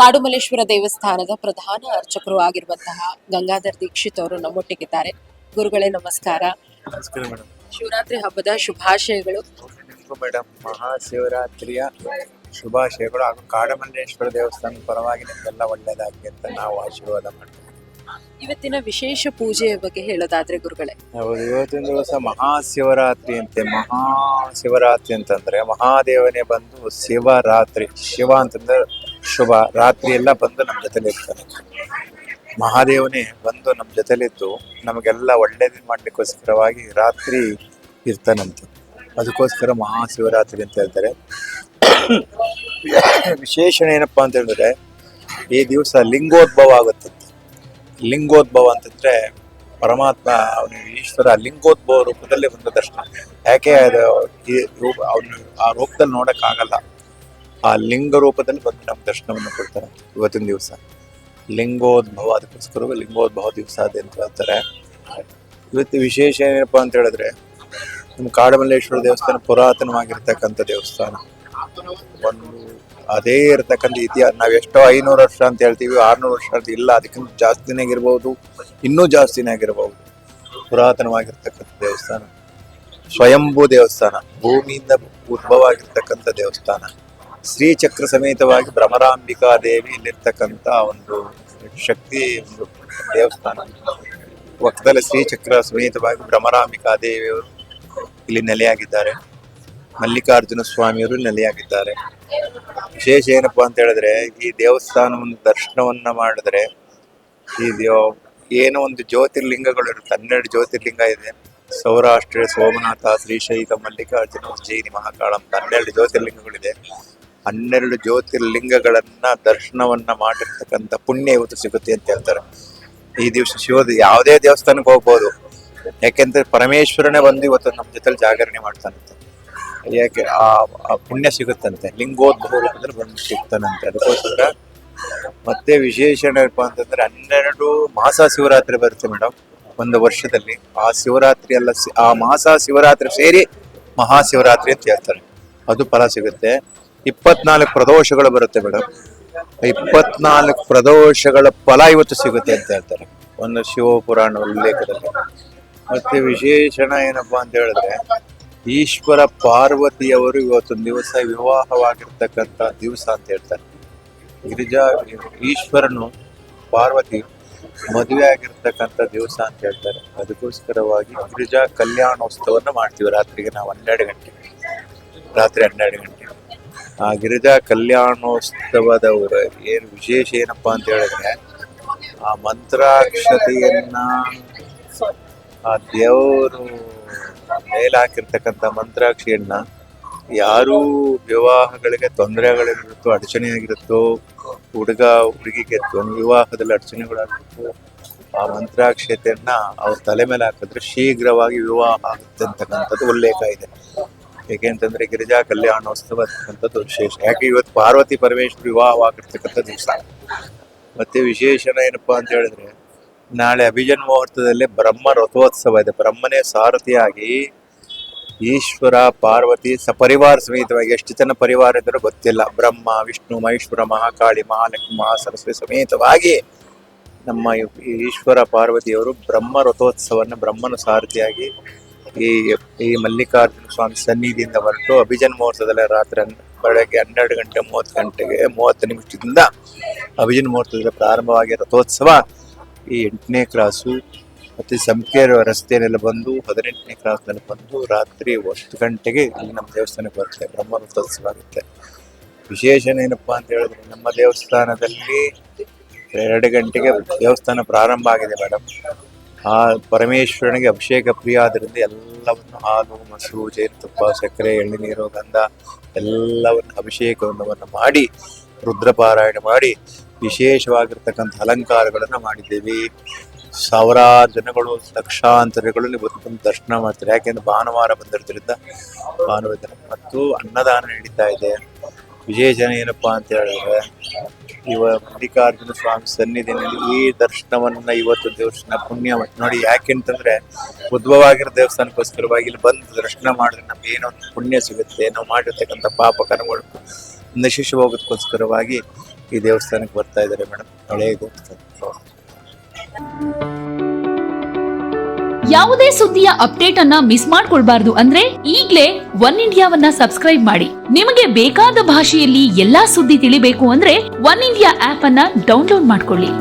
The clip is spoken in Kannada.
ಕಾಡುಮಲ್ಲೇಶ್ವರ ದೇವಸ್ಥಾನದ ಪ್ರಧಾನ ಅರ್ಚಕರು ಆಗಿರುವಂತಹ ಗಂಗಾಧರ್ ದೀಕ್ಷಿತ್ ಅವರು ನಮ್ಮೊಟ್ಟಿಗಿದ್ದಾರೆ. ಗುರುಗಳೇ ನಮಸ್ಕಾರ. ನಮಸ್ಕಾರ ಮೇಡಮ್. ಶಿವರಾತ್ರಿ ಹಬ್ಬದ ಶುಭಾಶಯಗಳು. ಮೇಡಮ್, ಮಹಾಶಿವರಾತ್ರಿಯ ಶುಭಾಶಯಗಳು ಹಾಗೂ ಕಾಡುಮಲ್ಲೇಶ್ವರ ದೇವಸ್ಥಾನದ ಪರವಾಗಿ ನಿಮಗೆಲ್ಲ ಒಳ್ಳೇದಾಗಲಿ ಅಂತ ನಾವು ಆಶೀರ್ವಾದ ಮಾಡ್ತೀವಿ. ಇವತ್ತಿನ ವಿಶೇಷ ಪೂಜೆಯ ಬಗ್ಗೆ ಹೇಳೋದಾದ್ರೆ ಗುರುಗಳೇ. ಹೌದು, ಇವತ್ತಿನ ದಿವಸ ಮಹಾಶಿವರಾತ್ರಿ ಅಂತೆ. ಮಹಾಶಿವರಾತ್ರಿ ಅಂತಂದ್ರೆ ಮಹಾದೇವನೇ ಬಂದು ಶಿವರಾತ್ರಿ, ಶಿವ ಅಂತಂದ್ರೆ ಶುಭ, ರಾತ್ರಿ ಎಲ್ಲ ಬಂದು ನಮ್ಮ ಜೊತೆಲಿ ಇರ್ತಾನೆ. ಮಹಾದೇವನೇ ಬಂದು ನಮ್ಮ ಜೊತೆಲಿದ್ದು ನಮಗೆಲ್ಲ ಒಳ್ಳೇದು ಮಾಡ್ಲಿಕ್ಕೋಸ್ಕರವಾಗಿ ರಾತ್ರಿ ಇರ್ತಾನಂತೆ. ಅದಕ್ಕೋಸ್ಕರ ಮಹಾಶಿವರಾತ್ರಿ ಅಂತ ಹೇಳ್ತಾರೆ. ವಿಶೇಷಣ ಏನಪ್ಪಾ ಅಂತ ಹೇಳಿದ್ರೆ, ಈ ದಿವಸ ಲಿಂಗೋದ್ಭವ ಆಗುತ್ತಂತೆ. ಲಿಂಗೋದ್ಭವ ಅಂತಂದ್ರೆ ಪರಮಾತ್ಮ, ಅವನು ಈಶ್ವರ ಲಿಂಗೋದ್ಭವ ರೂಪದಲ್ಲಿ ಒಂದು ದರ್ಶನ. ಯಾಕೆ ಅದು ಅವನು ಆ ರೂಪದಲ್ಲಿ ನೋಡಕ್ ಆಗಲ್ಲ, ಆ ಲಿಂಗ ರೂಪದಲ್ಲಿ ಬಂದು ನಮ್ಮ ದರ್ಶನವನ್ನು ಕೊಡ್ತಾರೆ ಇವತ್ತಿನ ದಿವಸ ಲಿಂಗೋದ್ಭವ. ಅದಕ್ಕೋಸ್ಕರ ಲಿಂಗೋದ್ಭವ ದಿವಸ ಅದೇ ಅಂತ ಹೇಳ್ತಾರೆ. ಇವತ್ತು ವಿಶೇಷ ಏನಪ್ಪಾ ಅಂತ ಹೇಳಿದ್ರೆ, ನಮ್ಮ ಕಾಡುಮಲ್ಲೇಶ್ವರ ದೇವಸ್ಥಾನ ಪುರಾತನವಾಗಿರ್ತಕ್ಕಂಥ ದೇವಸ್ಥಾನ. ಒಂದು ಅದೇ ಇರ್ತಕ್ಕಂಥ ಇತಿಹಾಸ. ನಾವ್ ಎಷ್ಟೋ 500 ವರ್ಷ ಅಂತ ಹೇಳ್ತೀವಿ, 600 ವರ್ಷ ಅಂತ ಇಲ್ಲ, ಅದಕ್ಕಿಂತ ಜಾಸ್ತಿನೇ ಆಗಿರ್ಬೋದು, ಇನ್ನೂ ಜಾಸ್ತಿನೇ ಆಗಿರ್ಬೋದು. ಪುರಾತನವಾಗಿರ್ತಕ್ಕಂಥ ದೇವಸ್ಥಾನ, ಸ್ವಯಂಭೂ ದೇವಸ್ಥಾನ, ಭೂಮಿಯಿಂದ ಉದ್ಭವ ಆಗಿರ್ತಕ್ಕಂಥ ದೇವಸ್ಥಾನ. ಶ್ರೀಚಕ್ರ ಸಮೇತವಾಗಿ ಭ್ರಮರಾಂಬಿಕಾ ದೇವಿ ಇಲ್ಲಿರ್ತಕ್ಕಂಥ ಒಂದು ಶಕ್ತಿ ಒಂದು ದೇವಸ್ಥಾನ. ಪಕ್ಕದಲ್ಲಿ ಶ್ರೀಚಕ್ರ ಸಮೇತವಾಗಿ ಭ್ರಮರಾಂಬಿಕಾ ದೇವಿಯವರು ಇಲ್ಲಿ ನೆಲೆಯಾಗಿದ್ದಾರೆ. ಮಲ್ಲಿಕಾರ್ಜುನ ಸ್ವಾಮಿಯವರು ನೆಲೆಯಾಗಿದ್ದಾರೆ. ವಿಶೇಷ ಏನಪ್ಪಾ ಅಂತ ಹೇಳಿದ್ರೆ, ಈ ದೇವಸ್ಥಾನವನ್ನು ದರ್ಶನವನ್ನ ಮಾಡಿದ್ರೆ ಈ ಏನೋ ಒಂದು ಜ್ಯೋತಿರ್ಲಿಂಗಗಳು ಇರುತ್ತೆ. 12 ಜ್ಯೋತಿರ್ಲಿಂಗ ಇದೆ. ಸೌರಾಷ್ಟ್ರ, ಸೋಮನಾಥ, ಶ್ರೀಶೈಲ, ಮಲ್ಲಿಕಾರ್ಜುನ, ಉಜ್ಜಯಿನಿ, ಮಹಾಕಾಳ ಅಂತ 12 ಜ್ಯೋತಿರ್ಲಿಂಗಗಳಿದೆ. 12 ಜ್ಯೋತಿರ್ಲಿಂಗಗಳನ್ನ ದರ್ಶನವನ್ನ ಮಾಡಿರ್ತಕ್ಕಂಥ ಪುಣ್ಯ ಇವತ್ತು ಸಿಗುತ್ತೆ ಅಂತ ಹೇಳ್ತಾರೆ. ಈ ದಿವಸ ಶಿವದ ಯಾವುದೇ ದೇವಸ್ಥಾನಕ್ಕೆ ಹೋಗ್ಬೋದು, ಯಾಕೆಂದ್ರೆ ಪರಮೇಶ್ವರನೇ ಬಂದು ಇವತ್ತು ನಮ್ಮ ಜೊತೆಲಿ ಜಾಗರಣೆ ಮಾಡ್ತಾನಂತೆ. ಯಾಕೆ ಆ ಪುಣ್ಯ ಸಿಗುತ್ತಂತೆ, ಲಿಂಗೋದ್ಭವ ರೂಪದಲ್ಲಿ ಬಂದು ಸಿಗ್ತಾನಂತೆ. ಅದಕ್ಕೋಸ್ಕರ ಮತ್ತೆ ವಿಶೇಷ ಏನಪ್ಪಾ ಅಂತಂದ್ರೆ, 12 ಮಾಸ ಶಿವರಾತ್ರಿ ಬರುತ್ತೆ ಮೇಡಮ್ ಒಂದು ವರ್ಷದಲ್ಲಿ. ಆ ಶಿವರಾತ್ರಿ ಎಲ್ಲ ಆ ಮಾಸ ಶಿವರಾತ್ರಿ ಸೇರಿ ಮಹಾಶಿವರಾತ್ರಿ ಅಂತ ಹೇಳ್ತಾರೆ. ಅದು ಫಲ ಸಿಗುತ್ತೆ. 24 ಪ್ರದೋಷಗಳು ಬರುತ್ತೆ ಮೇಡಮ್. 24 ಪ್ರದೋಷಗಳ ಫಲ ಇವತ್ತು ಸಿಗುತ್ತೆ ಅಂತ ಹೇಳ್ತಾರೆ ಒಂದು ಶಿವಪುರಾಣ ಉಲ್ಲೇಖದಲ್ಲಿ. ಮತ್ತೆ ವಿಶೇಷಣ ಏನಪ್ಪಾ ಅಂತ ಹೇಳಿದ್ರೆ, ಈಶ್ವರ ಪಾರ್ವತಿಯವರು ಇವತ್ತೊಂದು ದಿವಸ ವಿವಾಹವಾಗಿರ್ತಕ್ಕಂಥ ದಿವಸ ಅಂತ ಹೇಳ್ತಾರೆ. ಈಶ್ವರನು ಪಾರ್ವತಿ ಮದುವೆ ಆಗಿರ್ತಕ್ಕಂಥ ದಿವಸ ಅಂತ ಹೇಳ್ತಾರೆ. ಅದಕ್ಕೋಸ್ಕರವಾಗಿ ಗಿರಿಜಾ ಕಲ್ಯಾಣೋತ್ಸವನ್ನ ಮಾಡ್ತೀವಿ ರಾತ್ರಿಗೆ ನಾವು 12 ಗಂಟೆ, ರಾತ್ರಿ 12 ಗಂಟೆ. ಆ ಗಿರಿಜಾ ಕಲ್ಯಾಣೋತ್ಸವದವರ ಏನು ವಿಶೇಷ ಏನಪ್ಪಾ ಅಂತ ಹೇಳಿದ್ರೆ, ಆ ಮಂತ್ರಾಕ್ಷತೆಯನ್ನ ಆ ದೇವರು ಮೇಲಾಕಿರ್ತಕ್ಕಂಥ ಮಂತ್ರಾಕ್ಷಿಯನ್ನ ಯಾರೂ ವಿವಾಹಗಳಿಗೆ ತೊಂದರೆಗಳಿರುತ್ತೋ, ಅಡಚಣೆಯಾಗಿರುತ್ತೋ, ಹುಡುಗಿಗೆ ವಿವಾಹದಲ್ಲಿ ಅಡಚಣೆಗಳಾಗಿರುತ್ತೋ, ಆ ಮಂತ್ರಾಕ್ಷತೆಯನ್ನ ಅವ್ರ ತಲೆ ಮೇಲೆ ಹಾಕಿದ್ರೆ ಶೀಘ್ರವಾಗಿ ವಿವಾಹ ಆಗುತ್ತೆ ಅಂತಕ್ಕಂಥದ್ದು ಉಲ್ಲೇಖ ಇದೆ. ಏಕೆಂತಂದ್ರೆ ಗಿರಿಜಾ ಕಲ್ಯಾಣೋತ್ಸವ ಅಂತಕ್ಕಂಥದ್ದು ವಿಶೇಷ. ಯಾಕೆ ಇವತ್ತು ಪಾರ್ವತಿ ಪರಮೇಶ್ವರ ವಿವಾಹವಾಗಿರ್ತಕ್ಕಂಥ ದಿವಸ. ಮತ್ತೆ ವಿಶೇಷಣ ಏನಪ್ಪಾ ಅಂತ ಹೇಳಿದ್ರೆ, ನಾಳೆ ಅಭಿಜನ್ ಮುಹೂರ್ತದಲ್ಲಿ ಬ್ರಹ್ಮ ರಥೋತ್ಸವ ಇದೆ. ಬ್ರಹ್ಮನೇ ಸಾರಥಿಯಾಗಿ ಈಶ್ವರ ಪಾರ್ವತಿ ಸಪರಿವಾರ ಸಮೇತವಾಗಿ, ಎಷ್ಟು ಜನ ಪರಿವಾರ ಇದ್ರೂ ಗೊತ್ತಿಲ್ಲ, ಬ್ರಹ್ಮ, ವಿಷ್ಣು, ಮಹೇಶ್ವರ, ಮಹಾಕಾಳಿ, ಮಹಾಲಕ್ಷ್ಮಿ, ಮಹಾಸರಸ್ವತಿ ಸಮೇತವಾಗಿ ನಮ್ಮ ಈಶ್ವರ ಪಾರ್ವತಿಯವರು ಬ್ರಹ್ಮ ರಥೋತ್ಸವನ್ನ ಬ್ರಹ್ಮನ ಸಾರಥಿಯಾಗಿ ಈ ಮಲ್ಲಿಕಾರ್ಜುನ ಸ್ವಾಮಿ ಸನ್ನಿಧಿಯಿಂದ ಹೊರಟು ಅಭಿಜನ್ ಮುಹೂರ್ತದಲ್ಲಿ ರಾತ್ರಿ ಬೆಳಗ್ಗೆ 12 ಗಂಟೆ 30 ನಿಮಿಷದಿಂದ ಅಭಿಜನ್ ಮುಹೂರ್ತದಲ್ಲಿ ಪ್ರಾರಂಭವಾಗಿ ರಥೋತ್ಸವ ಈ 8ನೇ ಕ್ರಾಸು ಮತ್ತೆ ಸಂಕೇರ ರಸ್ತೆಯಲ್ಲೆಲ್ಲ ಬಂದು 18ನೇ ಕ್ರಾಸ್ನಲ್ಲಿ ಬಂದು ರಾತ್ರಿ 1 ಗಂಟೆಗೆ ಇಲ್ಲಿ ನಮ್ಮ ದೇವಸ್ಥಾನಕ್ಕೆ ಬರುತ್ತೆ. ಬ್ರಹ್ಮ ರಥೋತ್ಸವ ಆಗುತ್ತೆ. ವಿಶೇಷ ಏನಪ್ಪಾ ಅಂತ ಹೇಳಿದ್ರೆ, ನಮ್ಮ ದೇವಸ್ಥಾನದಲ್ಲಿ 2 ಗಂಟೆಗೆ ದೇವಸ್ಥಾನ ಪ್ರಾರಂಭ ಆಗಿದೆ ಮೇಡಮ್. ಆ ಪರಮೇಶ್ವರನಿಗೆ ಅಭಿಷೇಕ ಪ್ರಿಯ ಆದ್ರಿಂದ ಎಲ್ಲವನ್ನು ಹಾಲು, ಮೊಸರು, ಜೇನುತುಪ್ಪ, ಸಕ್ಕರೆ, ಎಳ್ಳುನೀರು, ಗಂಧ ಎಲ್ಲವನ್ನು ಅಭಿಷೇಕವನ್ನು ಮಾಡಿ ರುದ್ರಪಾರಾಯಣ ಮಾಡಿ ವಿಶೇಷವಾಗಿರ್ತಕ್ಕಂಥ ಅಲಂಕಾರಗಳನ್ನು ಮಾಡಿದ್ದೇವೆ. ಸಾವಿರಾರು ಜನಗಳು, ಲಕ್ಷಾಂತರಗಳು ಇವತ್ತು ದರ್ಶನ ಮಾಡ್ತಾರೆ. ಯಾಕೆಂದ್ರೆ ಭಾನುವಾರ ಬಂದಿರೋದ್ರಿಂದ ಭಾನುವಾರ ಮತ್ತು ಅನ್ನದಾನ ನಡೀತಾ ಇದೆ. ವಿಶೇಷ ಏನಪ್ಪಾ ಅಂತ ಹೇಳಿದ್ರೆ, ಮಲ್ಲಿಕಾರ್ಜುನ ಸ್ವಾಮಿ ಸನ್ನಿಧಿನಲ್ಲಿ ಈ ದರ್ಶನವನ್ನ ಇವತ್ತು ದೇವಸ್ಥಾನ ಪುಣ್ಯ ನೋಡಿ. ಯಾಕೆಂತಂದ್ರೆ ಉದ್ಭವ ಆಗಿರೋ ದೇವಸ್ಥಾನಕ್ಕೋಸ್ಕರವಾಗಿ ಇಲ್ಲಿ ಬಂದು ದರ್ಶನ ಮಾಡಿದ್ರೆ ನಮ್ಗೆ ಏನೋ ಒಂದು ಪುಣ್ಯ ಸಿಗುತ್ತೆ. ನಾವು ಮಾಡಿರ್ತಕ್ಕಂಥ ಪಾಪ ಕರ್ಮಗಳು ನಶಿಸಿ ಹೋಗೋದಕ್ಕೋಸ್ಕರವಾಗಿ ಈ ದೇವಸ್ಥಾನಕ್ಕೆ ಬರ್ತಾ ಇದ್ದಾರೆ ಮೇಡಮ್. ಹಳೆಯ ದೇವಸ್ಥಾನ. ಯಾವುದೇ ಸುದ್ದಿಯ ಅಪ್ಡೇಟ್ ಅನ್ನ ಮಿಸ್ ಮಾಡ್ಕೊಳ್ಬಾರ್ದು ಅಂದ್ರೆ ಈಗ್ಲೇ ಒನ್ ಇಂಡಿಯಾವನ್ನ ಸಬ್ಸ್ಕ್ರೈಬ್ ಮಾಡಿ. ನಿಮಗೆ ಬೇಕಾದ ಭಾಷೆಯಲ್ಲಿ ಎಲ್ಲಾ ಸುದ್ದಿ ತಿಳಿಬೇಕು ಅಂದ್ರೆ ಒನ್ ಇಂಡಿಯಾ ಆಪ್ ಅನ್ನ ಡೌನ್ಲೋಡ್ ಮಾಡ್ಕೊಳ್ಳಿ.